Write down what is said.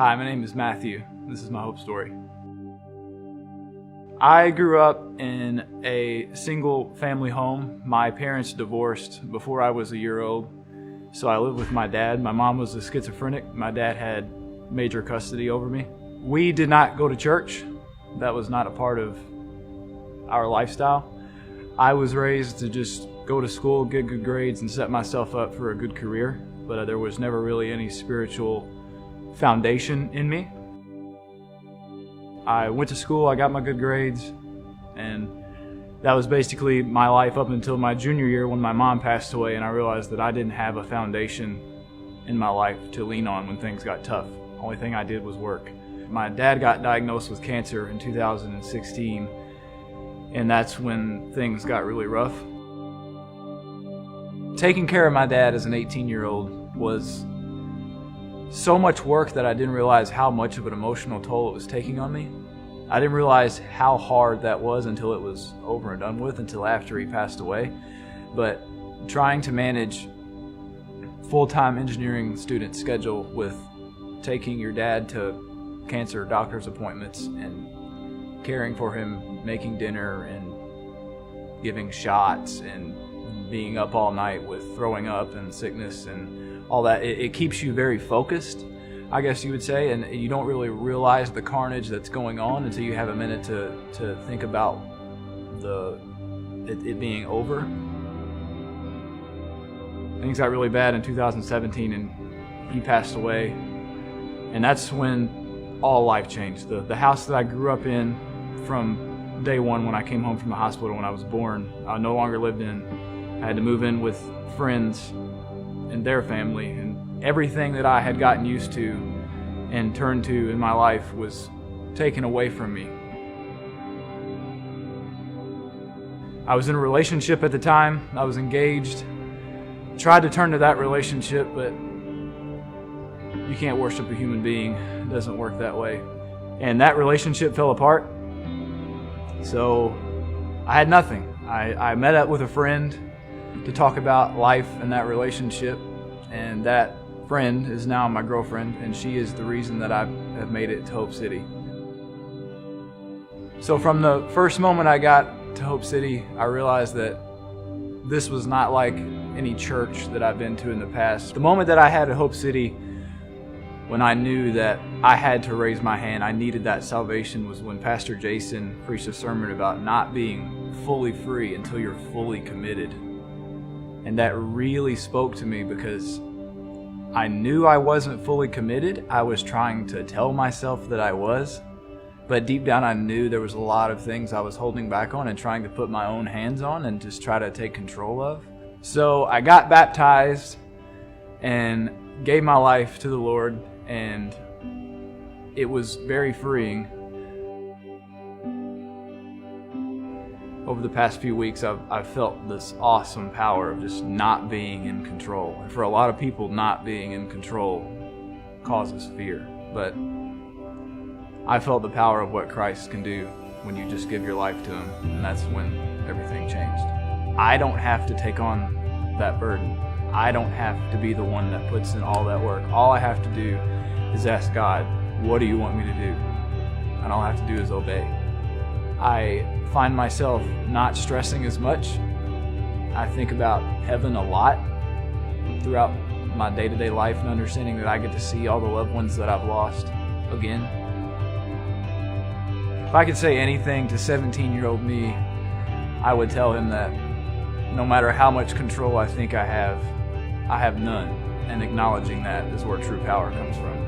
Hi, my name is Matthew. This is my hope story. I grew up in a single family home. My parents divorced before I was a year old, so I lived with my dad. My mom was a schizophrenic. My dad had major custody over me. We did not go to church. That was not a part of our lifestyle. I was raised to just go to school, get good grades, and set myself up for a good career, but there was never really any spiritual foundation in me. I went to school, I got my good grades, and that was basically my life up until my junior year when my mom passed away, and I realized that I didn't have a foundation in my life to lean on when things got tough. The only thing I did was work. My dad got diagnosed with cancer in 2016, and that's when things got really rough. Taking care of my dad as an 18-year-old was so much work that I didn't realize how much of an emotional toll it was taking on me. I didn't realize how hard that was until it was over and done with, until after he passed away. But trying to manage full-time engineering student schedule with taking your dad to cancer doctor's appointments and caring for him, making dinner and giving shots and being up all night with throwing up and sickness and all that, it keeps you very focused, I guess you would say, and you don't really realize the carnage that's going on until you have a minute to think about it being over. Things got really bad in 2017 and he passed away, and that's when all life changed. The house that I grew up in from day one when I came home from the hospital when I was born, I no longer lived in. I had to move in with friends and their family, and everything that I had gotten used to and turned to in my life was taken away from me. I was in a relationship at the time. I was engaged. Tried to turn to that relationship, but you can't worship a human being. It doesn't work that way. And that relationship fell apart. So I had nothing. I met up with a friend to talk about life and that relationship, and that friend is now my girlfriend, and she is the reason that I have made it to Hope City. So from the first moment I got to Hope City, I realized that this was not like any church that I've been to in the past. The moment that I had at Hope City, when I knew that I had to raise my hand, I needed that salvation, was when Pastor Jason preached a sermon about not being fully free until you're fully committed. And that really spoke to me because I knew I wasn't fully committed. I was trying to tell myself that I was, but deep down I knew there was a lot of things I was holding back on and trying to put my own hands on and just try to take control of. So I got baptized and gave my life to the Lord, and it was very freeing. Over the past few weeks, I've felt this awesome power of just not being in control. And for a lot of people, not being in control causes fear. But I felt the power of what Christ can do when you just give your life to Him, and that's when everything changed. I don't have to take on that burden. I don't have to be the one that puts in all that work. All I have to do is ask God, what do you want me to do? And all I have to do is obey. I find myself not stressing as much. I think about heaven a lot throughout my day-to-day life, and understanding that I get to see all the loved ones that I've lost again. If I could say anything to 17-year-old me, I would tell him that no matter how much control I think I have none, and acknowledging that is where true power comes from.